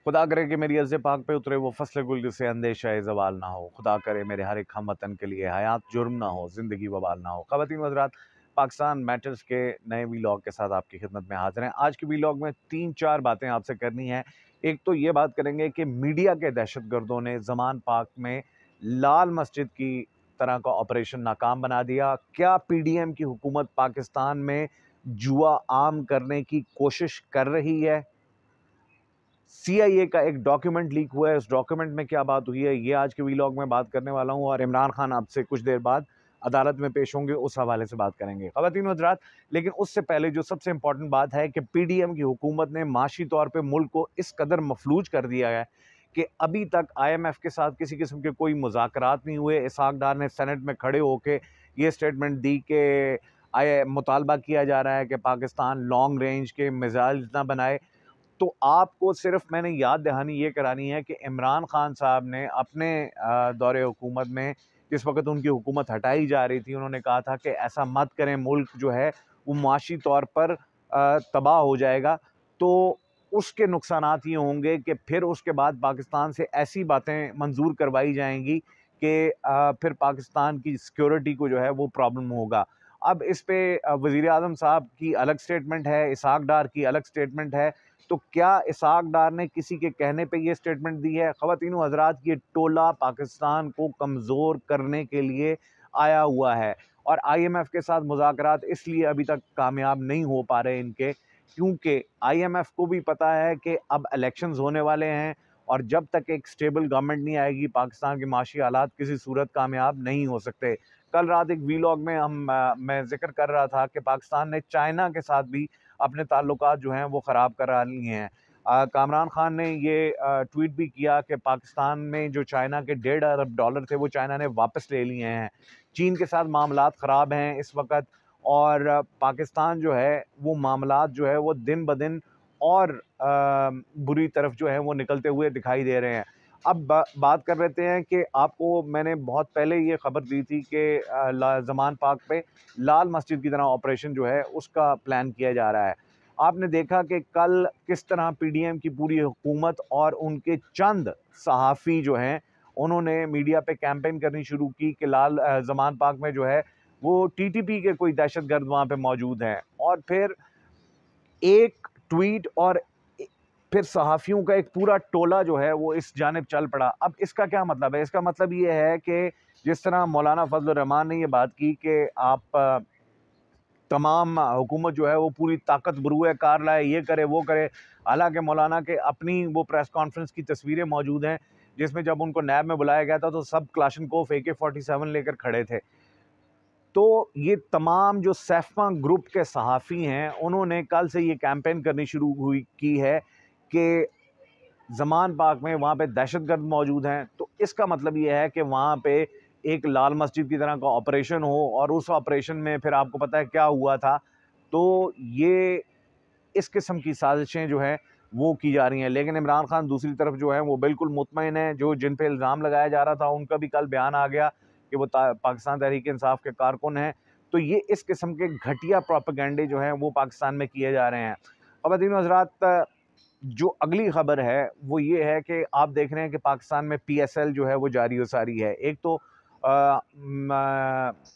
खुदा करे कि मेरी अर्ज़ पाक पे उतरे वो फसल गुल जिससे अंदेशा ज़वाल ना हो। खुदा करे मेरे हर एक हम वतन के लिए हयात जुर्म ना हो, ज़िंदगी वबाल ना हो। ख़वातीन व हज़रात, पाकिस्तान मैटर्स के नए वीलॉग के साथ आपकी खिदमत में हाज़िर हैं। आज के वीलॉग में 3-4 बातें आपसे करनी है। एक तो ये बात करेंगे कि मीडिया के दहशतगर्दों ने ज़मान पाक में लाल मस्जिद की तरह का ऑपरेशन नाकाम बना दिया। क्या पीडीएम की हुकूमत पाकिस्तान में जुआ आम करने की कोशिश कर रही है? सीआईए का एक डॉक्यूमेंट लीक हुआ है, उस डॉक्यूमेंट में क्या बात हुई है, ये आज के वीलॉग में बात करने वाला हूं। और इमरान खान आपसे कुछ देर बाद अदालत में पेश होंगे, उस हवाले से बात करेंगे ख़वातीन व हज़रात। लेकिन उससे पहले जो सबसे इंपॉर्टेंट बात है कि पीडीएम की हुकूमत ने माशी तौर पे मुल्क को इस कदर मफलूज कर दिया है कि अभी तक आईएमएफ के साथ किसी किस्म के कोई मुज़ाकरात नहीं हुए। इसहाक डार ने सेनेट में खड़े होकर ये स्टेटमेंट दी कि मुतालबा किया जा रहा है कि पाकिस्तान लॉन्ग रेंज के मिसाइल ना बनाए। तो आपको सिर्फ मैंने याद दहानी ये करानी है कि इमरान खान साहब ने अपने दौरे हुकूमत में, जिस वक्त उनकी हुकूमत हटाई जा रही थी, उन्होंने कहा था कि ऐसा मत करें, मुल्क जो है वो माशी तौर पर तबाह हो जाएगा। तो उसके नुकसानात ये होंगे कि फिर उसके बाद पाकिस्तान से ऐसी बातें मंजूर करवाई जाएंगी कि फिर पाकिस्तान की सिक्योरिटी को जो है वो प्रॉब्लम होगा। अब इस पे वज़ीर आज़म साहब की अलग स्टेटमेंट है, इसहाक डार की अलग स्टेटमेंट है। तो क्या इसहाक डार ने किसी के कहने पे ये स्टेटमेंट दी है? ख़वातीन व हज़रात, ये टोला पाकिस्तान को कमज़ोर करने के लिए आया हुआ है और आईएमएफ के साथ मुज़ाकरात इसलिए अभी तक कामयाब नहीं हो पा रहे इनके, क्योंकि आईएमएफ को भी पता है कि अब इलेक्शंस होने वाले हैं और जब तक एक स्टेबल गवर्नमेंट नहीं आएगी, पाकिस्तान के माशी हालात किसी सूरत कामयाब नहीं हो सकते। कल रात एक वीलॉग में मैं ज़िक्र कर रहा था कि पाकिस्तान ने चाइना के साथ भी अपने ताल्लुकात जो हैं वो ख़राब करा लिए हैं। कामरान खान ने ये ट्वीट भी किया कि पाकिस्तान में जो चाइना के $1.5 अरब थे वो चाइना ने वापस ले लिए हैं। चीन के साथ मामलात ख़राब हैं इस वक्त और पाकिस्तान जो है वो मामलात जो है वो दिन ब दिन और बुरी तरफ जो है वो निकलते हुए दिखाई दे रहे हैं। अब बात कर लेते हैं कि आपको मैंने बहुत पहले ये खबर दी थी कि ज़मान पाक पे लाल मस्जिद की तरह ऑपरेशन जो है उसका प्लान किया जा रहा है। आपने देखा कि कल किस तरह पीडीएम की पूरी हुकूमत और उनके चंद सहाफ़ी जो हैं उन्होंने मीडिया पे कैंपेन करनी शुरू की कि ज़मान पाक में जो है वो टीटीपी के कोई दहशतगर्द वहाँ पे मौजूद हैं। और फिर एक ट्वीट और फिर सहाफ़ियों का एक पूरा टोला जो है वो इस जानिब चल पड़ा। अब इसका क्या मतलब है? इसका मतलब ये है कि जिस तरह मौलाना फजल रहमान ने ये बात की कि आप तमाम हुकूमत जो है वो पूरी ताकत बरूए कार लाए, ये करे वो करे। हालांकि मौलाना के अपनी वो प्रेस कॉन्फ्रेंस की तस्वीरें मौजूद हैं जिसमें जब उनको नैब में बुलाया गया था तो सब क्लाशनकोफ AK-47 लेकर खड़े थे। तो ये तमाम जो सैफमा ग्रुप के सहाफ़ी हैं उन्होंने कल से ये कैंपेन करनी शुरू की है कि ज़मान पाक में वहाँ पे दहशतगर्द मौजूद हैं। तो इसका मतलब ये है कि वहाँ पे एक लाल मस्जिद की तरह का ऑपरेशन हो और उस ऑपरेशन में फिर आपको पता है क्या हुआ था। तो ये इस किस्म की साजिशें जो हैं वो की जा रही हैं। लेकिन इमरान खान दूसरी तरफ जो है वो बिल्कुल मुतमईन है। जो जिन पे इल्ज़ाम लगाया जा रहा था उनका भी कल बयान आ गया कि वो पाकिस्तान तहरीक इंसाफ के कारकुन हैं। तो ये इस किस्म के घटिया प्रोपेगेंडे जो हैं वो पाकिस्तान में किए जा रहे हैं। ख़वातीन व हज़रात, जो अगली खबर है वो ये है कि आप देख रहे हैं कि पाकिस्तान में PSL जो है वो जारी व सारी है। एक तो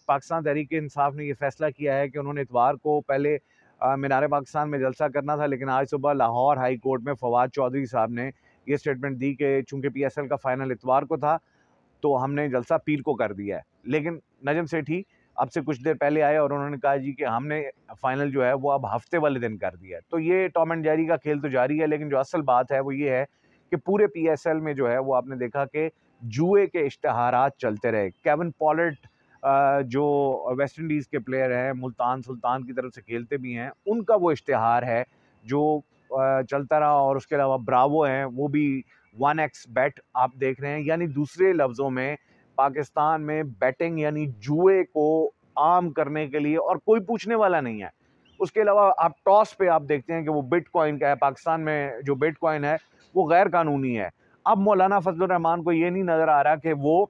पाकिस्तान तहरीक इंसाफ ने ये फैसला किया है कि उन्होंने इतवार को पहले मीनार पाकिस्तान में जलसा करना था, लेकिन आज सुबह लाहौर हाई कोर्ट में फवाद चौधरी साहब ने ये स्टेटमेंट दी कि चूंकि PSL का फाइनल इतवार को था तो हमने जलसा पीर को कर दिया है। लेकिन नजम सेठी अब से कुछ देर पहले आए और उन्होंने कहा जी कि हमने फाइनल जो है वो अब हफ्ते वाले दिन कर दिया है। तो ये टॉम एंड जेरी का खेल तो जारी है, लेकिन जो असल बात है वो ये है कि पूरे PSL में जो है वो आपने देखा कि जुए के इश्तहारात चलते रहे। केविन पॉलेट जो वेस्ट इंडीज़ के प्लेयर हैं, मुल्तान सुल्तान की तरफ से खेलते भी हैं, उनका वो इश्तहार है जो चलता रहा। और उसके अलावा ब्रावो हैं, वो भी 1x बेट आप देख रहे हैं। यानी दूसरे लफ्ज़ों में पाकिस्तान में बैटिंग यानी जुए को आम करने के लिए और कोई पूछने वाला नहीं है। उसके अलावा आप टॉस पे आप देखते हैं कि वो बिटकॉइन का है। पाकिस्तान में जो बिटकॉइन है वो गैर कानूनी है। अब मौलाना फजल रहमान को ये नहीं नज़र आ रहा कि वो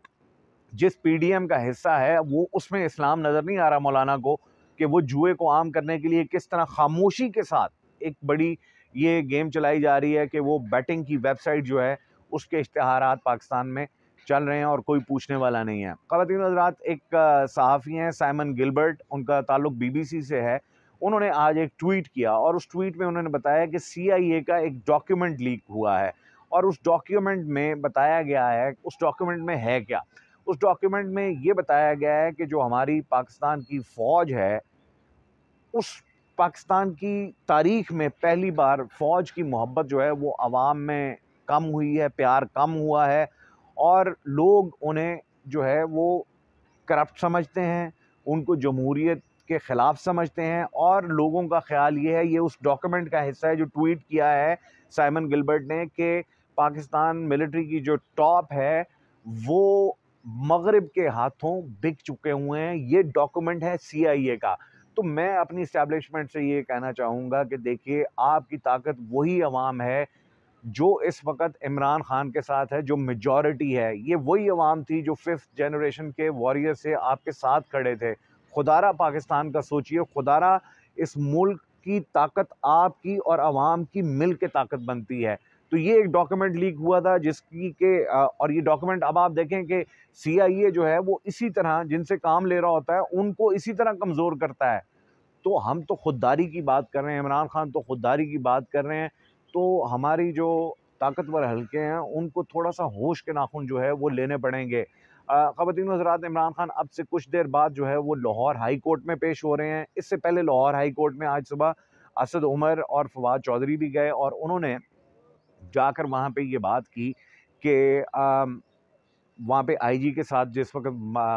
जिस पीडीएम का हिस्सा है वो उसमें इस्लाम नज़र नहीं आ रहा मौलाना को कि वो जुए को आम करने के लिए किस तरह खामोशी के साथ एक बड़ी ये गेम चलाई जा रही है कि वो बैटिंग की वेबसाइट जो है उसके इश्तिहारात पाकिस्तान में चल रहे हैं और कोई पूछने वाला नहीं है। ख़वातीन व हज़रात, एक सहाफ़ी हैं साइमन गिलबर्ट, उनका ताल्लुक BBC से है। उन्होंने आज एक ट्वीट किया और उस ट्वीट में उन्होंने बताया कि CIA का एक डॉक्यूमेंट लीक हुआ है और उस डॉक्यूमेंट में बताया गया है, उस डॉक्यूमेंट में है क्या? उस डॉक्यूमेंट में ये बताया गया है कि जो हमारी पाकिस्तान की फ़ौज है, उस पाकिस्तान की तारीख में पहली बार फ़ौज की मोहब्बत जो है वो अवाम में कम हुई है, प्यार कम हुआ है और लोग उन्हें जो है वो करप्ट समझते हैं, उनको जमहूरियत के ख़िलाफ़ समझते हैं और लोगों का ख़्याल ये है, ये उस डॉक्यूमेंट का हिस्सा है जो ट्वीट किया है साइमन गिलबर्ट ने कि पाकिस्तान मिलिट्री की जो टॉप है वो मगरिब के हाथों बिक चुके हुए हैं। ये डॉक्यूमेंट है CIA का। तो मैं अपनी इस्टेब्लिशमेंट से ये कहना चाहूँगा कि देखिए, आपकी ताकत वही अवाम है जो इस वक़्त इमरान खान के साथ है, जो मेजॉरिटी है। ये वही अवाम थी जो 5th जनरेशन के वॉरियर से आपके साथ खड़े थे। खुदारा पाकिस्तान का सोचिए, खुदारा इस मुल्क की ताकत आपकी और अवाम की मिल के ताकत बनती है। तो ये एक डॉक्यूमेंट लीक हुआ था जिसकी के और ये डॉक्यूमेंट अब आप देखें कि CIA जो है वो इसी तरह जिनसे काम ले रहा होता है, उनको इसी तरह कमज़ोर करता है। तो हम तो खुददारी की बात कर रहे हैं, इमरान खान तो खुददारी की बात कर रहे हैं, तो हमारी जो ताकतवर हलके हैं उनको थोड़ा-सा होश के नाखून जो है वो लेने पड़ेंगे। ख़वातीन व हज़रात, इमरान खान अब से कुछ देर बाद जो है वो लाहौर हाई कोर्ट में पेश हो रहे हैं। इससे पहले लाहौर हाई कोर्ट में आज सुबह असद उमर और फवाद चौधरी भी गए और उन्होंने जाकर वहाँ पे ये बात की कि वहाँ पे IG के साथ जिस वक़्त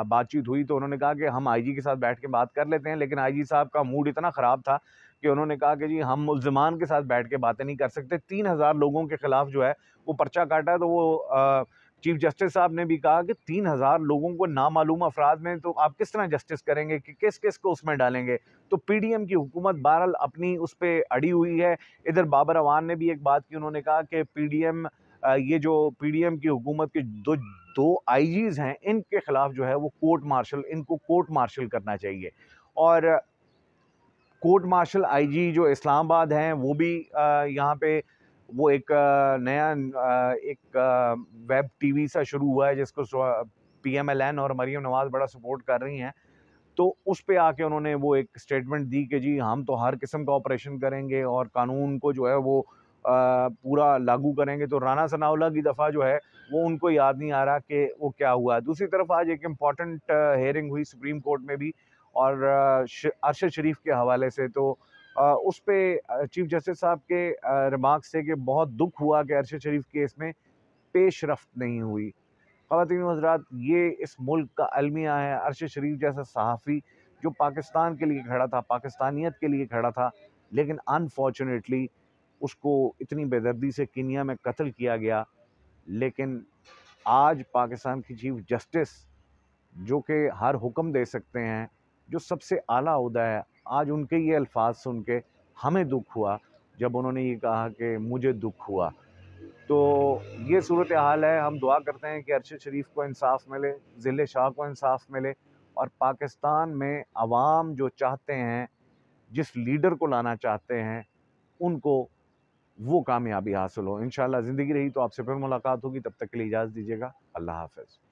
बातचीत हुई तो उन्होंने कहा कि हम IG के साथ बैठ के बात कर लेते हैं, लेकिन IG साहब का मूड इतना ख़राब था कि उन्होंने कहा कि जी हम मुल्ज़िमान के साथ बैठ के बातें नहीं कर सकते। 3000 लोगों के ख़िलाफ़ जो है वो पर्चा काटा है, तो वो चीफ़ जस्टिस साहब ने भी कहा कि 3000 लोगों को नामालूम अफ़राद में तो आप किस तरह जस्टिस करेंगे, कि किस-किस को उसमें डालेंगे? तो PDM की हुकूमत बहरहाल अपनी उस पे अड़ी हुई है। इधर बाबर अवान ने भी एक बात की, उन्होंने कहा कि ये जो PDM की हुकूमत के दो IGs हैं, इनके खिलाफ जो है वो इनको कोर्ट मार्शल करना चाहिए। और कोर्ट मार्शल IG जो इस्लामाबाद हैं वो भी यहाँ पे वो एक नया वेब TV सा शुरू हुआ है जिसको PMLN और मरीम नवाज़ बड़ा सपोर्ट कर रही हैं। तो उस पे आके उन्होंने वो एक स्टेटमेंट दी कि जी हम तो हर किस्म का ऑपरेशन करेंगे और कानून को जो है वो पूरा लागू करेंगे। तो राना सनाउल्लाह की दफ़ा जो है वो उनको याद नहीं आ रहा कि वो क्या हुआ। दूसरी तरफ आज एक इम्पॉर्टेंट हियरिंग हुई सुप्रीम कोर्ट में भी और अरशद शरीफ के हवाले से। तो उस पे चीफ जस्टिस साहब के रिमार्क्स थे कि बहुत दुख हुआ कि अरशद शरीफ केस में पेशरफ्त नहीं हुई। ख़वातीन व हज़रात, ये इस मुल्क का अलमिया है। अरशद शरीफ जैसा सहाफ़ी जो पाकिस्तान के लिए खड़ा था, पाकिस्तानियत के लिए खड़ा था, लेकिन अनफॉर्चुनेटली उसको इतनी बेदर्दी से कीनिया में कत्ल किया गया। लेकिन आज पाकिस्तान की चीफ जस्टिस जो कि हर हुक्म दे सकते हैं, जो सबसे आला ओहदा है, आज उनके ये अल्फाज सुन के हमें दुख हुआ जब उन्होंने ये कहा कि मुझे दुख हुआ। तो ये सूरत हाल है। हम दुआ करते हैं कि अरशद शरीफ को इंसाफ मिले, ज़िले शाह को इंसाफ मिले और पाकिस्तान में अवाम जो चाहते हैं, जिस लीडर को लाना चाहते हैं, उनको वो कामयाबी हासिल हो। इंशाअल्लाह ज़िंदगी रही तो आपसे फिर मुलाकात होगी, तब तक के लिए इजाज़त दीजिएगा। अल्लाह हाफ़िज़।